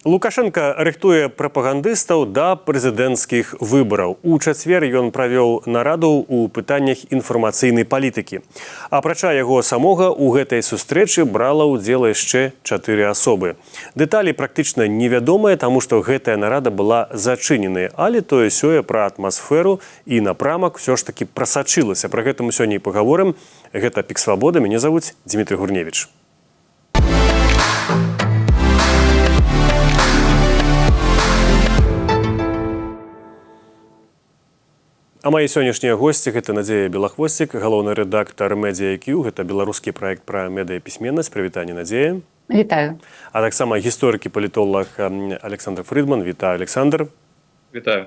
Лукашенко рыхтуе прапагандыстаў да прэзідэнцкіх выбараў. У чацвер ён правёў нараду ў пытаннях інфармацыйнай палітыкі. Апрача яго самога, у гэтай сустрэчы брала ўдзел яшчэ 4 асобы. Дэталі практычна невядомыя, таму што гэтая нарада была зачыненая, але тое-сёе пра атмасферу і напрамак усё ж такі прасачылася. Пра гэта мы сёння і пагаворым. Гэта Пік Свабода, мяне завуць Дмітрий Гурневіч. А мои сённяшнія госці – гэта Надзея Белахвосцік, галоўны рэдактар Media IQ, гэта беларускі праект пра медыяпісьменнасць. Прывітанне, Надзея. Вітаю. А таксама гісторык і палітолог Александр Фридман. Вітаю, Александр. Вітаю.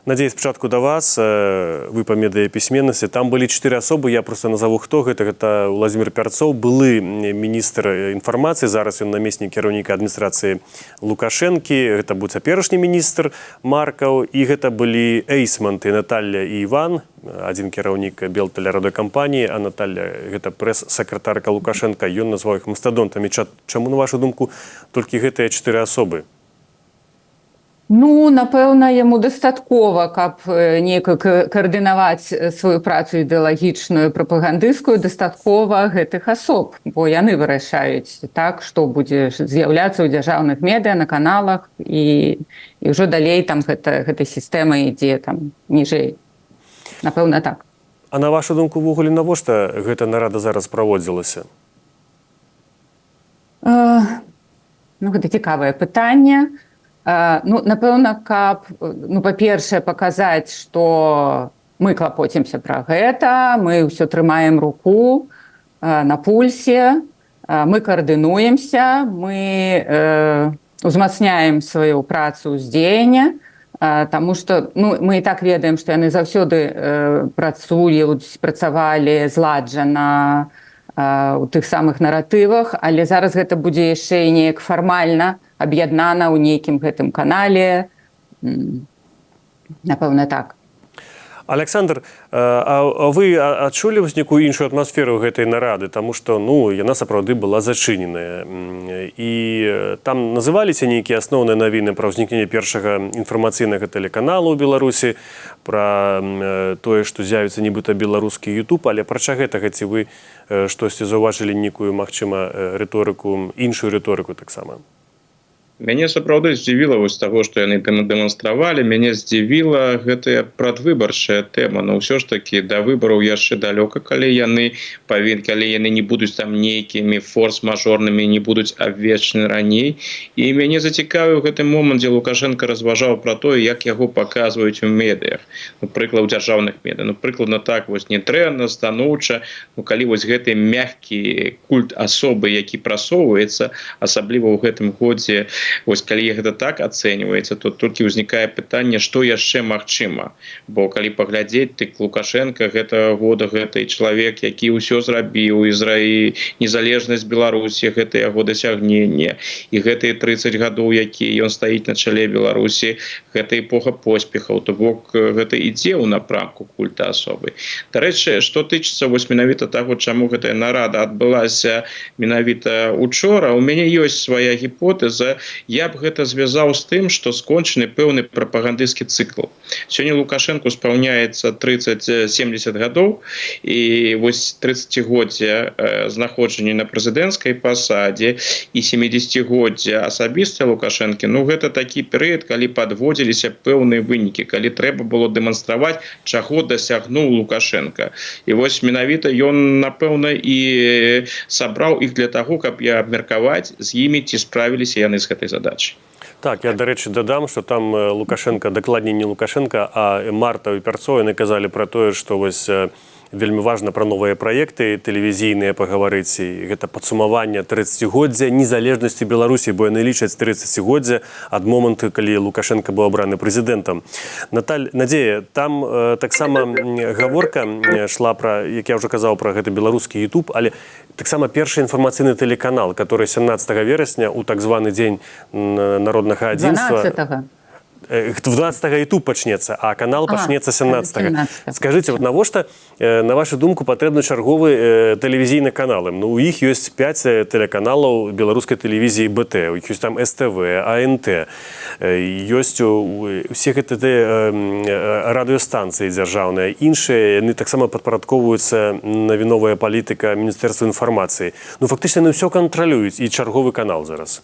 Надзея, спачатку да вас, вы па медыяпісьменнасці. Там былі 4 асобы, я просто назову хто. Гэта Владзімір Пярцоў, былы міністр інфармацыі, зараз ён намеснік кіраўніка адміністрацыі Лукашэнкі. Гэта быў цяперашні міністр Маркаў, і гэта былі эйсманты Наталья і Іван, адзін кіраўнік белтэлерадыёкампаніі, а Наталья гэта прэс-сакратарка Лукашэнка. Ён назваў іх мастадонтамі. Чаму, на вашу думку, толькі гэтыя 4 асобы? Ну, напэўна, яму дастаткова, каб неяк каардынаваць сваю працу ідэалагічную, прапагандысцкую, дастаткова гэтых асоб, бо яны вырашаюць так, што будзе з'яўляцца ў дзяржаўных медыа, на каналах, і ўжо далей там гэтай сістэма ідзе там ніжэй. Напэўна, так. А на вашу думку, увогуле, навошта гэта нарада зараз праводзілася? Гэта цікавае пытанне. Ну, напэўна, каб, па-першае, паказаць, што мы клапоцімся пра гэта, мы ўсё трымаем руку на пульсе, мы каардынуемся, мы узмацняем сваю працу ўздзеяння, таму што мы і так ведаем, што яны заўсёды працавалі зладжана у тых самых наратывах, але зараз гэта будзе яшчэ і неяк фармальна аб'яднана ў нейкім гэтым канале. Напэўна, так. Александр, а вы адчулі нейкую іншую атмасферу гэтай нарады, таму што яна сапраўды была зачыненая. І там называліся нейкія асноўныя навіны пра ўзнікненне першага інфармацыйнага тэлеканалу ў Беларусі, пра тое, што з'явіцца нібыта беларускі YouTube, але апрача гэтага ці вы штосьці заўважылі нейкую, магчыма, рыторыку, іншую рыторыку таксама? Мяне сапраўды здзівіла вось таго, што яны дэманстравалі. Мяне здзівіла гэтая прадвыбарчая тэма. Но ўсё ж такі да выбараў яшчэ далёка, калі яны не будуць там нейкімі форс-мажорнымі, не будуць абвешчаны раней. І мяне зацікавіў гэты момант, дзе Лукашенко разважаў пра тое, як яго паказваюць у медыях. Прыклад, у дзяржаўных медыях. Прыкладна так, вось не дрэнна, станоўча. Калі вось гэты мяккі культ асобы, які прасоўваецца, асабліва ў гэтым годзе, вось калі гэта так ацэньваецца, то толькі ўзнікае пытанне, што яшчэ магчыма. Бо калі паглядзець, дык Лукашенко гэта года, гэты чалавек, які ўсё зрабіў, незалежнасць Беларусі, гэта яго дасягненне. І гэтыя 30 гадоў, які ён стаіць на чале Беларусі, гэта эпоха поспехаў. То бок гэта ідзе ў напрамку культа асобы. Дарэчы, што тычыцца вось менавіта таго, чаму гэтая нарада адбылася менавіта учора, у мяне ёсць свая гіпотэза. Я б гэта звязаў з тым, што скончаны пэўны прапагандысцкі цыкл. Сёння Лукашенку спаўняецца 30-70 гадоў, і вось 30-годдзе знаходжання на прэзідэнцкай пасадзе і 70-годдзе асабістае Лукашэнкі, гэта такі перыяд, калі падводзіліся пэўныя вынікі, калі трэба было дэманстраваць, чаго дасягнуў Лукашенко. І вось менавіта ён, напэўна, і сабраў іх для таго, каб абмеркаваць з імі, ці справіліся яны з гэтай задачай. Так, я, дарэчы, дадам, што там Лукашенко, дакладней не Лукашенко, а Марта і Пярцоў, яны казалі пра тое, што вось вельмі важна пра новыя праекты тэлевізійныя пагаварыць, і гэта падсумаванне 30-годдзя незалежнасці Беларусі, бо яны лічаць 30-годдзя ад моманту, калі Лукашенко быў абраны прэзідэнтам. Надзея, там таксама гаворка шла пра, як я ўжо казаў, пра гэты беларускі YouTube, але таксама першы інфармацыйны тэлеканал, который 17 верасня у так званы дзень народнага адзінства... 12-го. В 12-го YouTube пачнецца, а канал пачнецца 17-го. 17-го. Скажыце, вот навошта, на вашу думку, патрэбны чарговы тэлевізійны каналы? Ну, у іх ёсць 5 тэлеканалаў беларускай тэлевізіі БТ, у іх ёсць там СТВ, АНТ, ёсць усе гэтыя радыёстанцыі дзяржаўныя, іншыя, яны таксама падпарадковваюцца навіновая палітыка Міністэрства інфармацыі. Ну, фактычна, яны ўсё кантралююць, і чарговы канал зараз.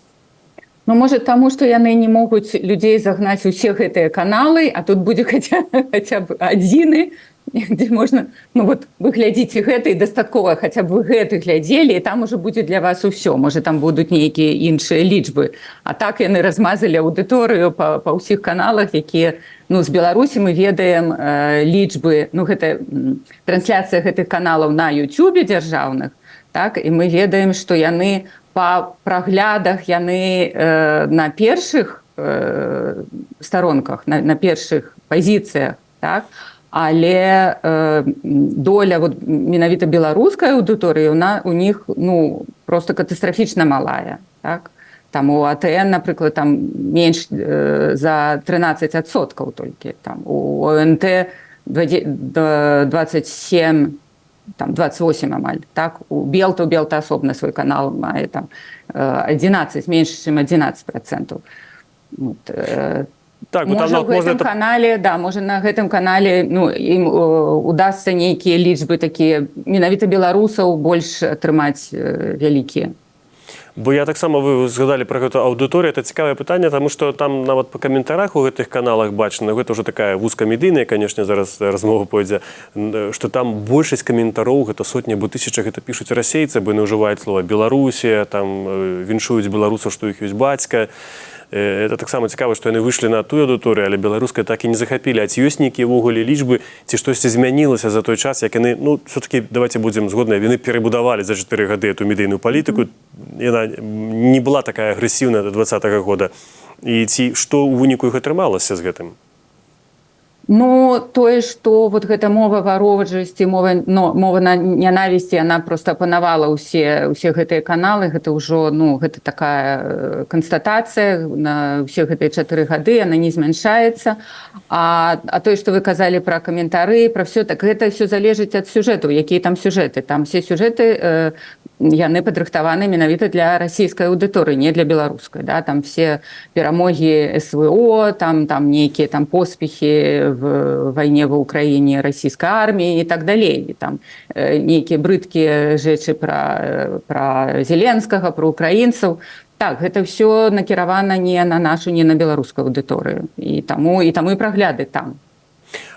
Ну, может, тому, что яны не могуць людзей загнаць у все гэтыя каналы, а тут будзе хаця б адзіны, дзе можна, ну вот, вы глядзіце гэта, і дастаткова хаця б вы гэты глядзелі, і там уже будзе для вас усё. Можа, там будуць нейкія іншыя лічбы. А так яны размазалі аўдыторыю па ўсіх каналах, якія, ну, з Беларусі мы ведаем лічбы, ну, гэта трансляцыя гэтых каналаў на YouTube дзяржаўных, так, і мы ведаем, што яны па праглядах яны на першых старонках, на першых пазіцыях, так? Але доля вот, менавіта беларускай аўдыторыі у них ну, просто катастрафічна малая. Так? Там у АТН, напрыклад, там менш за 13% толькі. Там, у ОНТ 27%, там 28 амаль, так, у Белта асобна свой канал мае там 11, менш, чым 11%. Вот, так, можа, в гэтым канале, да, можа, на гэтым канале, ну, ім удасца нейкія лічбы такія, менавіта беларусаў больш атрымаць вялікія. Бо я таксама, вы згадалі пра гэту аўдыторыю, это цікавае пытанне, таму што там нават па каментарах у гэтых каналах бачна, гэта ўжо такая вузкамедыйная, канешне, зараз размова пойдзе, што там большасць каментароў, гэта сотні або тысяча, гэта пішуць расейцы, бо яны ўжываюць слова Беларусія, там віншуюць беларусаў, што іх ёсць бацька. Это таксама цікава, што яны выйшлі на тую аўдыторыю, але беларускай так і не захапілі. А ці ёсць нейкія ўвогуле лічбы, ці штосьці змянілася за той час, як яны, ну, все-таки, давайте будзем згодныя, яны перабудавалі за 4 гады эту медыйную палітыку, яна не была такая агрэсіўная до 20-го года. І ці што ў выніку іх атрымалася з гэтым? Ну, тое, што вот гэта мова варожасці, мова нянавісці, яна проста апанавала ўсе гэтыя каналы, гэта ўжо, ну, гэта такая канстатацыя на ўсе гэтыя 4 гады, яна не змяншаецца. А тое, што вы казалі пра каментары, пра ўсё, так гэта ўсё залежыць ад сюжэтаў, якія там сюжэты. Там все сюжэты, яны падрыхтаваны менавіта для расійскай аўдыторыі, не для беларускай. Да? Там все перамогі СВО, там нейкія там поспехи в войне в Украине российской армии и так далее. И там нейкія брыдкія rzeczy про Зеленскага, про украінцаў. Так, гэта ўсё накіравана не на нашу, не на беларускую аўдыторыю. І таму і прагляды там.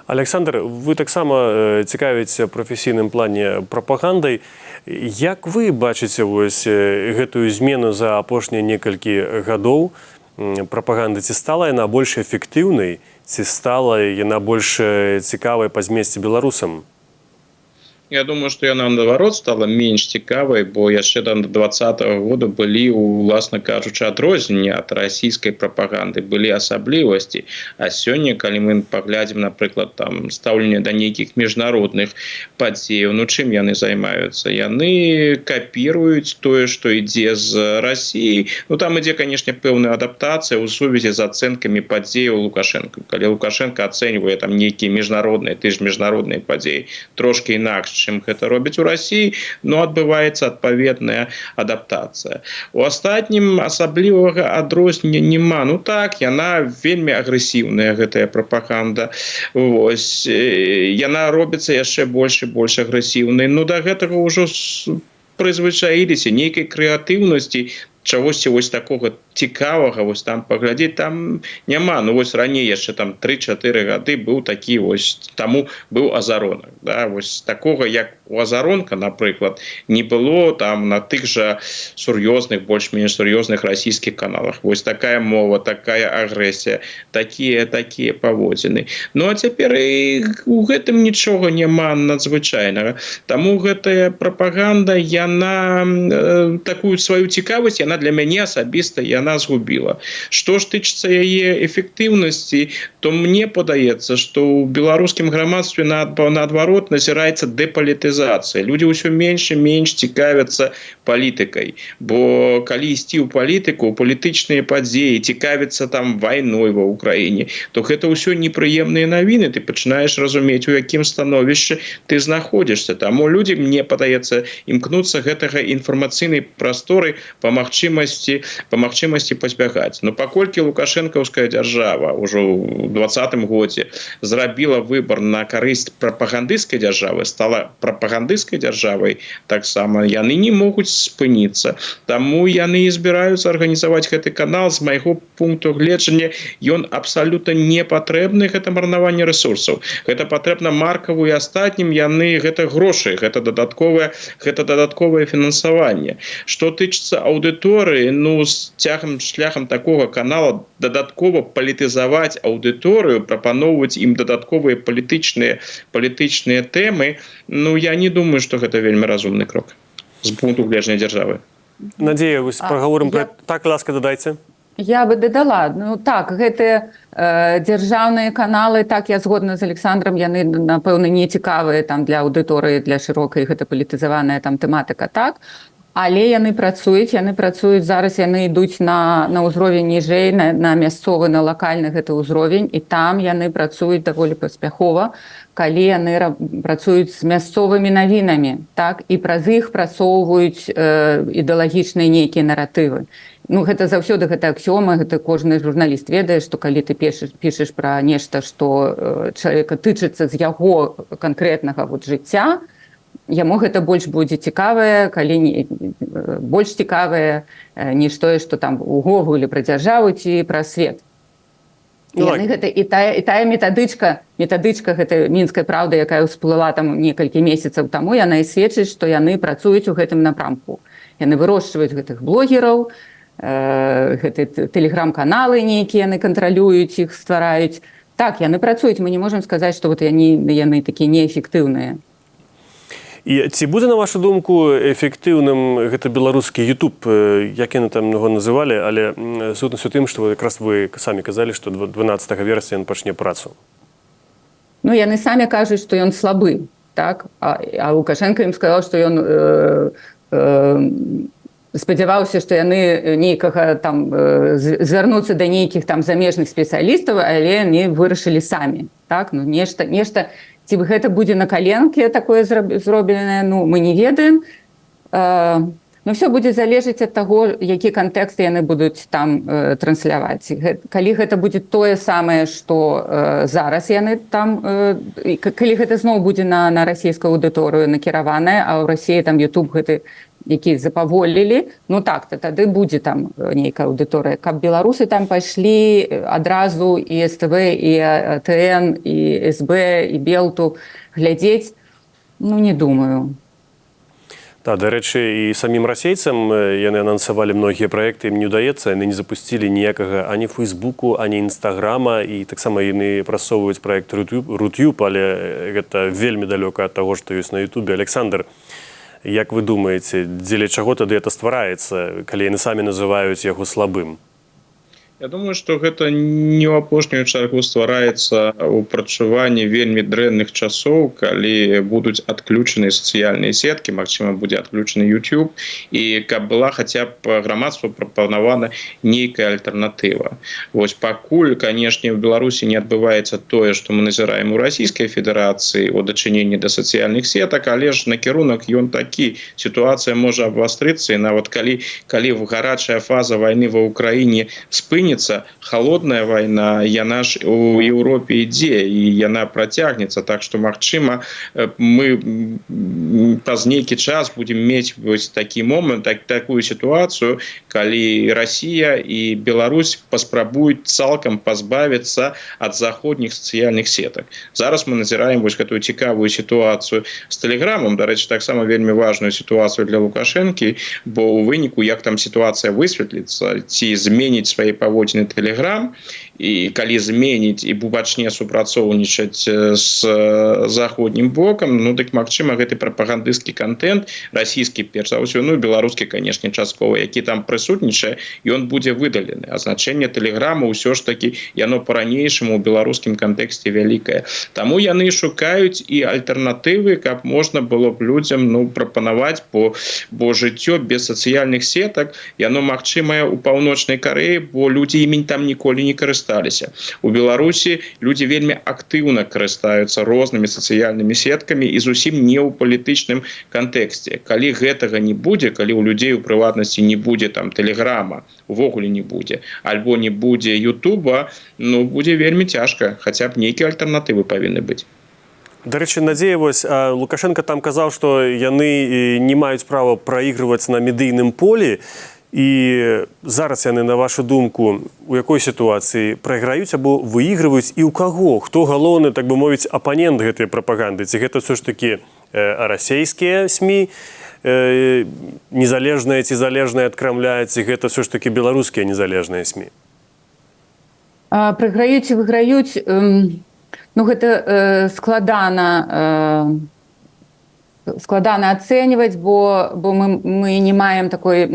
Александр, вы таксама цікавіце прафесійным плане прапагандай. Як вы бачыце вось гэтую змену за апошнія некалькі гадоў прапаганды? Ці стала яна больш эфектыўнай, ці стала яна больш цікавай па змесце беларусам? Я думаю, што яна, наадварот, стала менш цікавай, бо яшчэ да 20-го года былі, уласна кажучы, адрозненні ад расійскай прапаганды, былі асаблівасці. А сёння, калі мы паглядзім, напрыклад, там стаўленне да нейкіх міжнародных падзеяў, ну чым яны займаюцца? Яны капіруюць тое, што ідзе з Расіі. Ну там ідзе, канешне, пэўная адаптацыя ў сувязі з ацэнкамі падзеяў Лукашенко. Калі Лукашенко ацэньвае там нейкія міжнародныя, ты ж міжнародныя падзеі, трошкі інакш, чым гэта робяць у Расіі, но адбываецца адпаведная адаптацыя. У астатнім асаблівага адрознення няма. Ну так, яна вельмі агрэсіўная, гэтая прапаганда. Вось. Яна робіцца яшчэ больш і больш агрэсіўнай. Ну да гэтага ўжо прызвычаіліся, нейкай крэатыўнасці, чагосьці вось такога цікавага, вось там паглядзець, там няма. Ну вось раней яшчэ там 3-4 гады быў такі вось, таму быў Азаронак. Да? Вось такога, як у Азаронка, напрыклад, не было там на тых жа сур'ёзных, больш-менш сур'ёзных расійскіх каналах. Вось такая мова, такая агрэсія, такія паводзіны. Ну а цяпер і у гэтым нічога няма надзвычайнага. Таму гэтая прапаганда, яна такую сваю цікавасць, яна для мяне асабіста яна згубіла. Што ж тычыцца яе эфектыўнасці, то мне падаецца, што ў беларускім грамадстве наадварот назіраецца дэпалітызацыя. Людзі ўсё менш і менш цікавяцца палітыкай, бо калі ісці ў палітыку, палітычныя падзеі, цікавіцца там вайной ва ўкраіне, то гэта ўсё непрыемныя навіны, ты пачынаеш разумець, у якім становішчы ты знаходзішся. Таму людзі, мне падаецца, імкнуцца гэтага інфармацыйнай прасторы па магчымасці пазбягаць. Но паколькі лукашэнкаўская дзяржава ўжо ў 2020 годзе зрабіла выбор на карысць прапагандысцкай дзяржавы, стала прапагандысцкай дзяржавай, таксама яны не могуць спыніцца. Таму яны і збіраюцца арганізаваць гэты канал. З майго пункту гледжання ён абсалютна не патрэбны, гэта марнаванне рэсурсаў. Гэта патрэбна маркаву і астатнім, яны гэта грошы, гэта дадатковае фінансаванне. Што тычыцца аўдыторыі, ну з шляхам такога канала дадаткова палітызаваць аўдыторыю, прапаноўваць ім дадатковыя палітычныя тэмы, ну я не думаю, што гэта вельмі разумны крок з пункту гледжання дзяржавы. Надзея, вось прагаворым пра... Так, ласка, дадайце. Я бы дадала. Ну так, гэтыя дзяржаўныя каналы, так, я згодна з Александром, яны, напэўна, не цікавыя там для аўдыторыі, для шырокай, гэта палітызаваная там тэматыка, так. Але яны працуюць, зараз яны ідуць на ўзровень ніжэй, на мясцовы, на лакальны гэты ўзровень, і там яны працуюць даволі паспяхова, калі яны працуюць з мясцовымі навінамі, так, і праз іх прасоўваюць ідэалагічныя нейкія наратывы. Ну, гэта заўсёды гэта аксіома, гэта кожны журналіст ведае, што калі ты пішаш пра нешта, што чалавека тычыцца з яго канкрэтнага жыцця, яму гэта больш будзе цікавае, больш цікавае, ніж тое, што там увогуле пра дзяржаву ці пра свет. І тая метадычка гэта мінская праўда, якая ўсплыла там некалькі месяцаў таму, яна і сведчыць, што яны працуюць у гэтым напрамку. Яны вырошчваюць гэтых блогераў, гэты тэлеграм-каналы нейкія, яны кантралююць іх, ствараюць. Так, яны працуюць, мы не можам сказаць, што яны такія неэфектыўныя. І ці будзе, на вашу думку, эфектыўным гэта беларускі YouTube, як яны там яго называлі, але сутнасць у тым, што якраз вы самі казалі, што 12 верасня ён пачне працу. Ну, яны самі кажуць, што ён слабы, так? А Лукашенко ім сказаў, што ён спадзяваўся, што яны нейкага там звярнуцца да нейкіх там замежных спецыялістаў, але яны вырашылі самі, так? Ну, нешта ці гэта будзе на каленке такое зробленае, ну, мы не ведаем. Но ўсё будзе залежаць ад таго, які кантэкст яны будуць там трансляваць. Калі гэта будзе тое самае, што зараз яны там, калі гэта зноў будзе на расійскую аўдыторыю накіраванае, а ў Расіі там YouTube гэты, які запаволілі, ну так, тады будзе там нейкая аўдыторыя. Каб беларусы там пайшлі адразу і СТВ, і ТН, і СБ, і Белту глядзець, ну не думаю. Да, дарэчы, і самім расейцам яны анансавалі многія праекты, ім не ўдаецца, яны не запусцілі ніякага ані Фейсбуку, ані Інстаграма, і таксама яны прасоўваюць праект Рутюб, але гэта вельмі далёка ад таго, што ёсць на Ютубе. Александр, як вы думаеце, дзеля чаго тады гэта ствараецца, калі яны самі называюць яго слабым? Я думаю, што гэта не ў апошнюю чаргу ствараецца ў прачуванні вельмі дрэнных часоў, калі будуць адключаны сацыяльныя сеткі, магчыма, будзе адключаны YouTube, і каб была хаця б грамадству прапанавана нейкая альтэрнатыва. Вось пакуль, канешне, ў Беларусі не адбываецца тое, што мы назіраем у Расійскай Федэрацыі у дачыненні да сацыяльных сетак, але ж накірунак ён такі. Сітуацыя можа абвастрыцца, і нават калі гарачая фаза вайны ва ўкраіне спыніцца, холодная вайна, яна ж у Еўропе ідзе, і яна працягнецца, так што, магчыма, мы праз нейкі час будзем мець вось такі момант, такую сітуацыю, калі Расія і Беларусь паспрабуюць цалкам пазбавіцца ад заходніх сацыяльных сетак. Зараз мы назіраем вось гэтую цікавую сітуацыю з Тэлеграмам, дарэчы, таксама вельмі важную сітуацыю для Лукашэнкі, бо ў выніку, як там сітуацыя высветліцца, ці зменіць свае паводзіны праводзіны Telegram, і калі зменіць і пачне супрацоўнічаць з заходнім бокам, ну дык магчыма гэты прапагандысцкі контент расійскі перш за ўсё, ну беларускі канешне часткова, які там прысутнічае, ён будзе выдалены. А значэнне Телеграму ўсё ж такі яно по-ранейшаму у беларускім кантэксце вялікае. Таму яны шукаюць і альтэрнатывы, каб можна было б людзям прапанаваць, бо жыццё без сацыяльных сетак яно магчымае ў Паўночнай Карэі, бо людзі імі там ніколі не карысталіся. У Беларусі людзі вельмі актыўна карыстаюцца рознымі сацыяльнымі сеткамі і зусім не ў палітычным кантэксце. Калі гэтага не будзе, калі ў людзей у прыватнасці не будзе там Телеграма, увогуле не будзе, альбо не будзе Ютуба, ну будзе вельмі цяжка, хаця б нейкія альтэрнатывы павінны быць. Дарэчы, Надзея, Лукашенко там казаў, што яны не маюць права праігрываць на медыйным полі. І зараз яны, на вашу думку, у якой сітуацыі прайграюць або выігрываюць і ў каго? Хто галоўны, так бы мовіць, апанент гэтай прапаганды? Ці гэта ўсё ж такі расійскія СМІ, незалежныя ці залежныя ад Крамля, ці гэта ўсё ж такі беларускія незалежныя СМІ? Прайграюць і выйграюць, ну гэта складана ацэньваць, бо мы не маем такой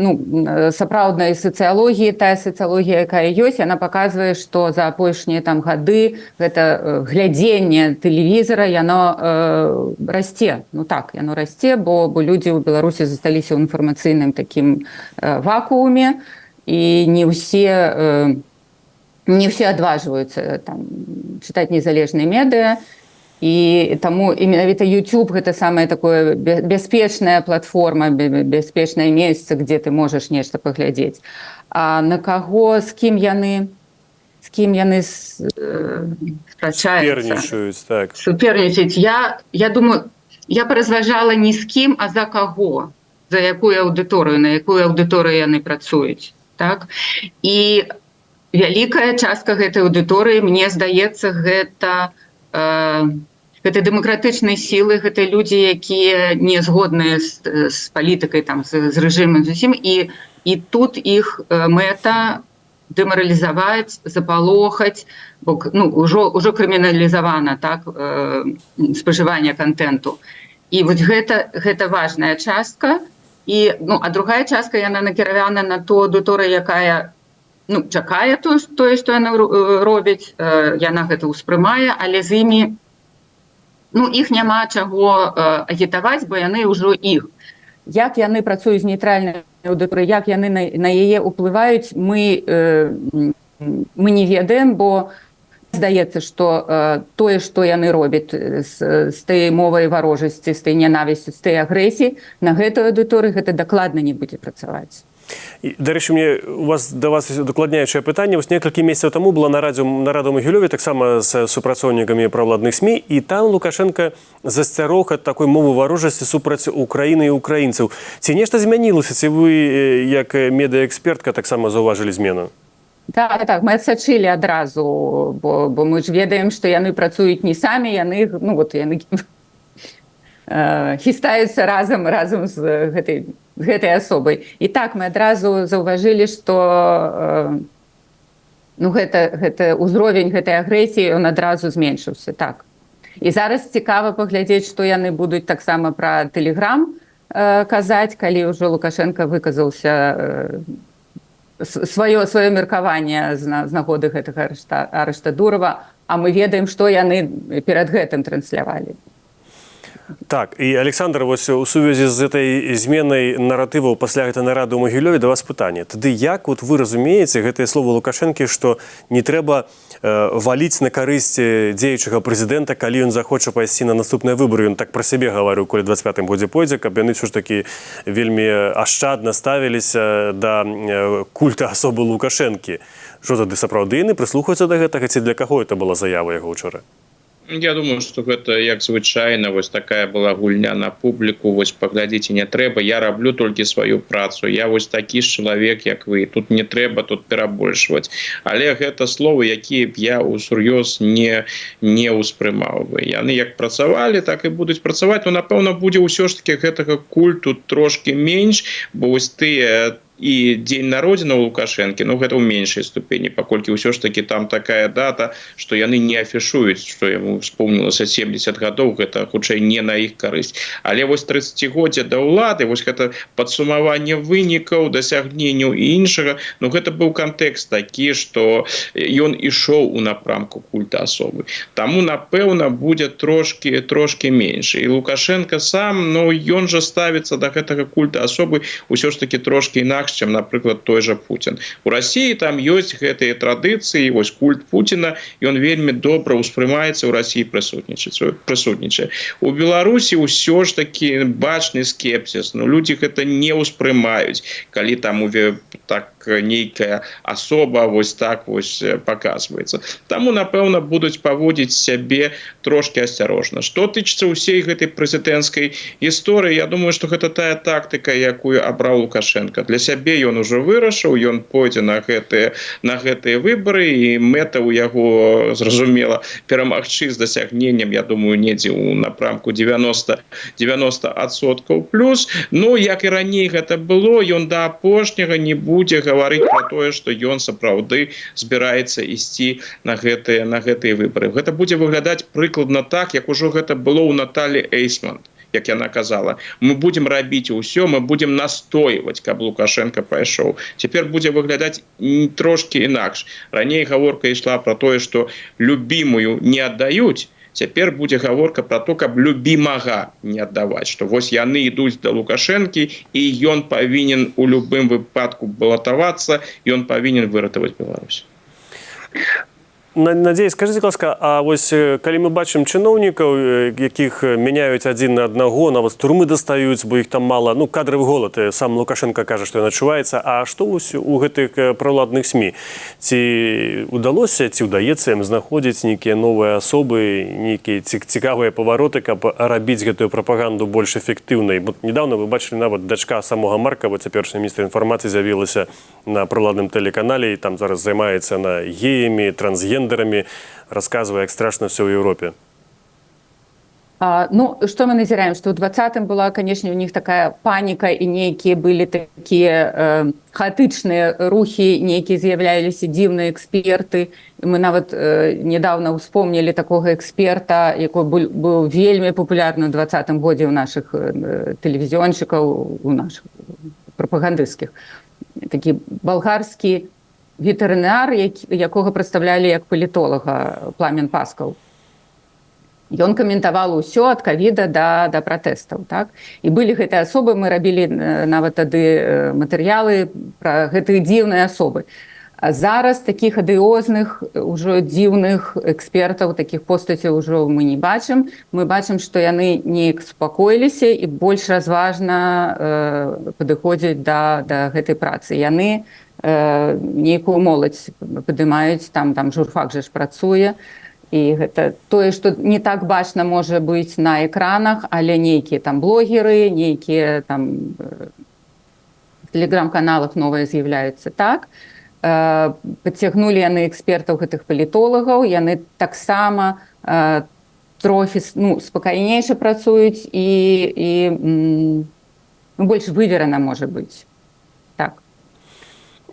сапраўднай сацыялогіі. Тая сацыялогія, якая ёсць, яна паказвае, што за апошнія там гады гэта глядзенне тэлевізара, яно расце. Ну так, яно расце, бо людзі ў Беларусі засталіся ў інфармацыйным такім вакууме, і не ўсе адважваюцца там чытаць незалежныя медыа. І таму і менавіта YouTube гэта самая такое бяспечная платформа, бяспечнае месца, дзе ты можаш нешта паглядзець. А на каго, з кім яны супернічаюць, так. Супернічаюць. Я думаю, я паразважала не з кім, а за каго, за якую аўдыторыю, на якую аўдыторыю яны працуюць. Так? І вялікая частка гэтай аўдыторыі, мне здаецца, гэта дэмакратычныя сілы, гэта людзі, якія не згодныя з палітыкай, з рэжымам зусім, і тут іх мэта дэмаралізаваць, запалохаць, бо ўжо крыміналізавана спажыванне контенту. І вось гэта важная частка, а другая частка, яна накіравана на ту аўдыторыю, якая чакае тое, што яна робіць, яна гэта ўспрымае, але з імі іх няма чаго агітаваць, бо яны ўжо іх. Як яны працуюць з нейтральнай аўдыторыяй, як яны на яе ўплываюць, мы не ведаем, бо здаецца, што тое, што яны робяць з той мовай варожасці, з той нянавісцю, з той агрэсіі, на гэтую аўдыторыю гэта дакладна не будзе працаваць. Дарэчы, мне да вас дакладняючае пытанне. Вось некалькі месяцаў таму была нарада ў Магілёве таксама з супрацоўнікамі праваладных СМІ, і там Лукашенко засцярог ад такой мовы варожасці супраць Украіны і украінцаў. Ці нешта змянілася, ці вы, як медыаэкспертка, таксама заўважылі змену? Так, мы адсачылі адразу, бо мы ж ведаем, што яны працуюць не самі, яны хістаюцца разам з гэтай асобай. І так, мы адразу заўважылі, што гэта ўзровень гэтай агрэсіі, ён адразу зменшыўся. Так. І зараз цікава паглядзець, што яны будуць таксама пра Telegram казаць, калі ўжо Лукашенко выказаўся сваё меркаванне з нагоды гэтага арышта Дурова, а мы ведаем, што яны перад гэтым транслявалі. Так, і Александр, вось у сувязі з гэтай зменай наратываў пасля гэтай нарады ў Магілёве да вас пытанне. Тады як вы разумееце гэтыя словы Лукашэнкі, што не трэба валіць на карысць дзеючага прэзідэнта, калі ён захоча пайсці на наступныя выбары? Ён так пра сябе гаварыў, калі 25-м годзе пойдзе, каб яны ўсё ж такі вельмі ашчадна ставіліся да культа асобы Лукашэнкі. Што тады сапраўды яны прыслухаюцца да гэтага, ці для каго это была заява яго ўчора? Я думаю, что гэта як звычайна, вось такая была гульня на публіку, вось паглядзіце, не трэба, я раблю толькі сваю працу, я вось такі ж чалавек, як вы, тут не трэба тут перабольшваць. Але гэта словы, якія б я усур'ёз не ўспрымаў бы. Яны як працавалі, так і будуць працаваць, но напэўна будзе ўсё ж таки гэтага культу трошки менш, бо вось тыя і дзень народзіна ў Лукашэнкі, ну гэта ў меншай ступені, паколькі ўсё ж таки там такая дата, што яны не афішуюць, што яму вспомнілася 70 гадоў, гэта хутчэй не на іх карысць. Але вось 30годдзе да ўлады, вось гэта падсумаванне вынікаў, дасягненняў і іншага, ну гэта быў кантэкст такі, што ён ішоў у напрамку культа асобы. Таму, напэўна, будзе трошки менш. І Лукашенко сам, ну ён жа ставіцца да гэтага культа асобы ўсё ж таки трошки інакш, чым, напрыклад, той жа Путін. У Расіі там ёсць гэтыя традыцыі, вось культ Пуціна, ён вельмі добра ўспрымаецца, ў Расіі прысутнічае. У Беларусі ўсё ж таки бачны скепсіс, ну людзі гэта не ўспрымаюць, калі там так нейкая асоба вось так вось паказваецца. Таму, напэўна, будуць паводзіць сябе трошки асцярожна. Што тычыцца ўсей гэтай прэзідэнцкай гісторыі, я думаю, што гэта тая тактыка, якую абраў Лукашенко. Для сябе ён ужо вырашыў, ён пойдзе на гэтыя выбары, і мэта ў яго, зразумела, перамагчы з дасягненнем, я думаю, недзе ў напрамку 90% плюс. Ну, як і раней гэта было, ён да апошняга не будзе гаварыць пра тое, што ён сапраўды збіраецца ісці на гэтыя выбары. Гэта будзе выглядаць прыкладна так, як ужо гэта было ў Наталі Эйсман, як яна казала. Мы будзем рабіць усё, мы будзем настойваць, каб Лукашенко пайшоў. Цяпер будзе выглядаць трошки інакш. Раней гаворка ішла пра тое, што любімую не аддаюць, цяпер будзе гаворка пра то, каб любімага не аддаваць, што вось яны ідуць да Лукашэнкі, і ён павінен у любым выпадку балатавацца, ён павінен выратаваць Беларусь. Надзей, скажите, ласка, а вось калі мы бачым чыноўнікаў, якіх мяняюць адзін на аднаго, нават з турмы дастаюць, бо іх там мала, ну, кадравы голад, сам Лукашенко кажа, што ён адчуваецца, а што у гэтых проладных СМІ? Ці удалося, ці ўдаецца ім знаходзіць нейкія новыя асобы, нейкія цікавыя павароты, каб рабіць гэтую прапаганду больш эфектыўнай? Бо недавно вы бачылі нават дачка самога Маркава, цяперашні міністр інфармацыі, з'явілася на проладным тэлеканале, і там зараз займаецца на геямі, трансгендерамі, расказвае, як страшна ўсё ў Еўропе. Ну, што мы назіраем? Што ў 20-м была, канешне, у них такая паніка, і нейкія былі такія хаатычныя рухі, нейкія з'яўляліся дзіўныя эксперты. Мы нават недавно успомнілі такога эксперта, які быў вельмі папулярны ў 20-м годзе ў нашых тэлевізіёншчыкаў, у нашых прапагандысцкіх. Такі балгарскі ветэрынар, якога прадстаўлялі як палітолага, Пламен Паскаў. Ён каментаваў усё ад ковіда да пратэстаў, так? І былі гэтыя асобы, мы рабілі нават тады матэрыялы пра гэтыя дзіўныя асобы. А зараз такіх адыозных, ужо дзіўных экспертаў, такіх постацяў ужо мы не бачым. Мы бачым, што яны неяк супакоіліся і больш разважна падыходзяць да гэтай працы. Яны нейкую моладзь падымаюць, там журфак же ж працуе. І гэта тое, што не так бачна можа быць на экранах, але нейкія там блогеры, нейкія там в тэлеграм-каналах новыя з'яўляюцца так. Падцягнулі яны экспертаў гэтых палітолагаў, яны таксама трохі спакайнейша працуюць і больш выверана можа быць. Так.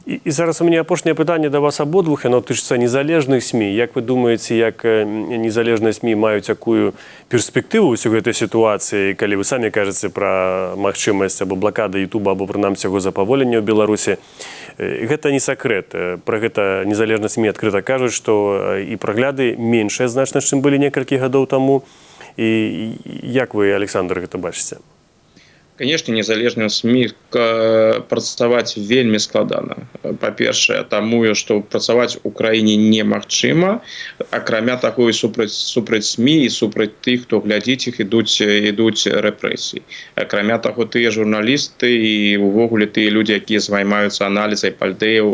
І зараз у мяне апошняе пытанне да вас абодвух, яно тычыцца незалежных СМІ. Як вы думаеце, як незалежныя СМІ маюць якую перспектыву ўсёй гэтай сітуацыі, калі вы самі кажаце пра магчымасць або блакады Ютуба, або прынамсі яго запаволення ў Беларусі? Гэта не сакрэт. Пра гэта незалежныя СМІ адкрыта кажуць, што і прагляды меншыя значна, чым былі некалькі гадоў таму. І як вы, Александр, гэта бачыце? Конечно, незалежным СМІ працаваць вельмі складана. Па-першае, таму, што працаваць у краіне немагчыма, акрамя таго і супраць СМІ і супраць тых, хто глядзіць іх, ідуць рэпрэсіі. Акрамя таго, тыя журналісты і увогуле тыя людзі, якія займаюцца аналізай пальдэяў,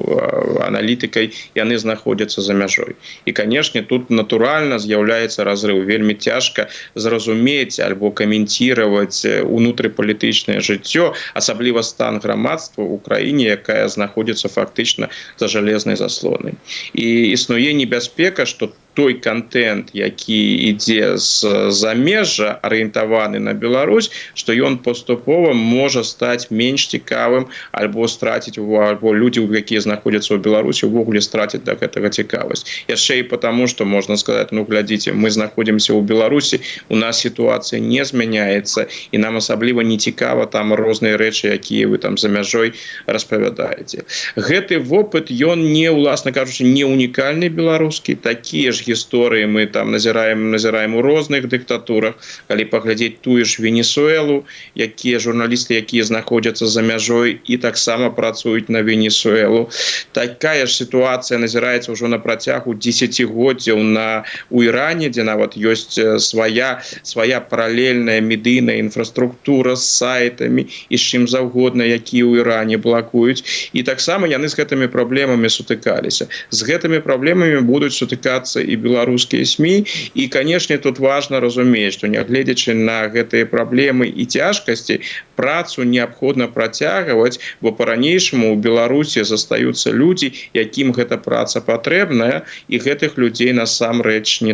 аналітыкай, яны знаходзяцца за мяжой. І, канешне, тут натуральна з'яўляецца разрыў. Вельмі цяжка зразумець альбо каменціраваць унутрыпалітычнае жыццё, асабліва стан грамадства ў краіне, якая знаходзіцца фактычна за жалезнай заслонай. І існуе небяспека, што той контент, які ідзе з замежжа, арыентаваны на Беларусь, што ён паступова можа стаць менш цікавым альбо страціць альбо людзі, якія знаходзяцца ў Беларусі, увогуле страцяць да гэтага цікавасць. Яшчэ і потому, што можна сказаць, ну глядзіце, мы знаходзімся ў Беларусі, у нас сітуацыя не змяняецца і нам асабліва не цікава там розныя рэчы, якія вы там за мяжой распавядаеце. Гэты вопыт, ён не, уласна кажучы, не унікальны беларускі. Такія ж гісторыі мы там назіраем у розных дыктатурах. Калі паглядзець тую ж Венесуэлу, якія журналісты, якія знаходзяцца за мяжой і таксама працуюць на Венесуэлу. Такая ж сітуацыя назіраецца ўжо на працягу дзесяцігоддзяў у Іране, дзе нават ёсць свая паралельная медыйная інфраструктура з сайтамі і з чым заўгодна, якія ў Іране блакуюць. І таксама яны з гэтымі праблемамі сутыкаліся. З гэтымі праблемамі будуць сутыкацца і беларускія СМІ. І, канешне, тут важна разумець, што нягледзячы на гэтыя праблемы і цяжкасці, працу неабходна працягваць, бо па-ранейшаму ў Беларусі застаюцца людзі, якім гэта праца патрэбная, і гэтых людзей насамрэч не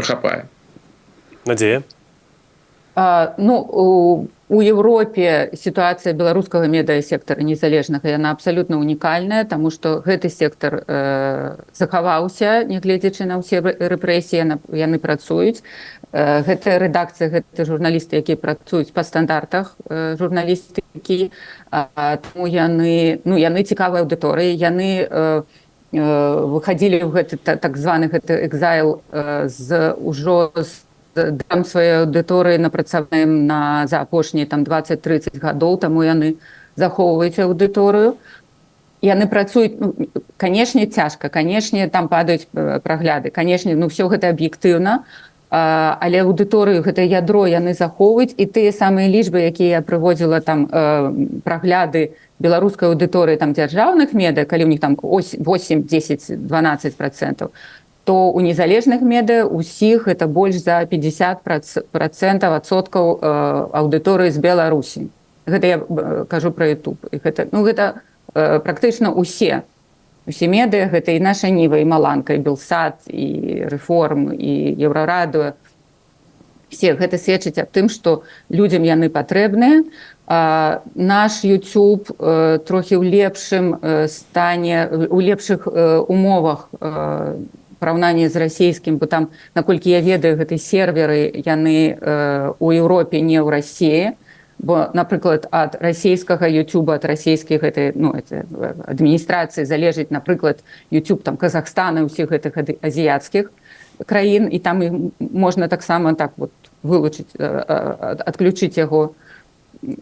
хапае. Надзея? У Европе ситуация беларускага медыасектара незалежнага, яна абсолютно унікальная, тому што гэты сектор захаваўся, нягледзячы на ўсе рэпрэсіі, яны працуюць. Гэта рэдакцыя, гэта журналісты, якія працуюць па стандартах журналістыкі, тому яны цікавыя аўдыторыі, яны выхадзілі ў гэты так званы экзайл ўжо з дам сваёй аўдыторыі напрацаваным за апошнія 20-30 гадоў, таму яны захоўваюць аўдыторыю. Яны працуюць, канешне, цяжка, канешне, там падаюць прагляды, канешне, ўсё гэта аб'ектыўна, але аўдыторыю, гэта ядро яны захоўваюць, і тыя самыя лічбы, якія я прыводзіла там прагляды беларускай аўдыторыі там дзяржаўных медыа, калі ў них там 8, 10, 12%, то у незалежных медыа усіх это больш за 50% адсоткаў аўдыторыі з Беларусі. Гэта я кажу пра YouTube. Гэта практычна усе медыа, гэта і наша Ніва, і Маланка, і Белсат, і Рэформ, і Еўрарадыё. Все гэта сведчыць аб тым, што людзям яны патрэбныя. Наш YouTube трохі ў лепшым стане, у лепшых умовах параўнанні з расійскім, бо там, наколькі я ведаю, гэтыя серверы, яны у Еўропе, не ў Расіі, бо, напрыклад, ад расійскага YouTube, ад расійскай адміністрацыі залежыць, напрыклад, YouTube там Казахстана, ўсіх гэтых азіяцкіх краін, і там можна таксама так вот вылучыць, адключыць яго.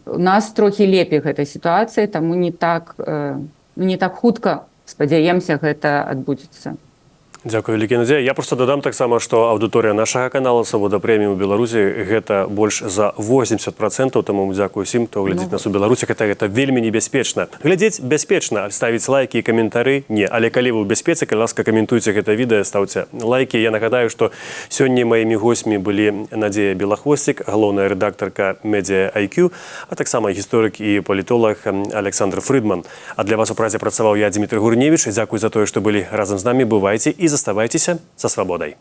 У нас трохі лепей гэтая сітуацыя, таму не так хутка, спадзяемся, гэта адбудзецца. Дзякую, вялікі, Надзея. Я просто дадам таксама, што аўдыторыя нашага канала «Свабода Прэміум» у Беларусі гэта больш за 80%, таму дзякую усім, хто глядзіць нас у Беларусі. Гэта вельмі небяспечна. Глядзець бяспечна, ставіць лайкі і каментары не. Але калі вы ў бяспецы, калі ласка, каментуйце гэта відэа, стаўце лайкі. Я нагадаю, што сёння маімі госцямі былі Надзея Белахвосцік, галоўная рэдактарка Media IQ, а таксама гісторык і палітолог Александр Фрыдман. А для вас у празе працаваў я, Дмітрый Гурневіч. Дзякуй за тое, што былі разам з намі. Бывайце і заставайцеся са свабодай.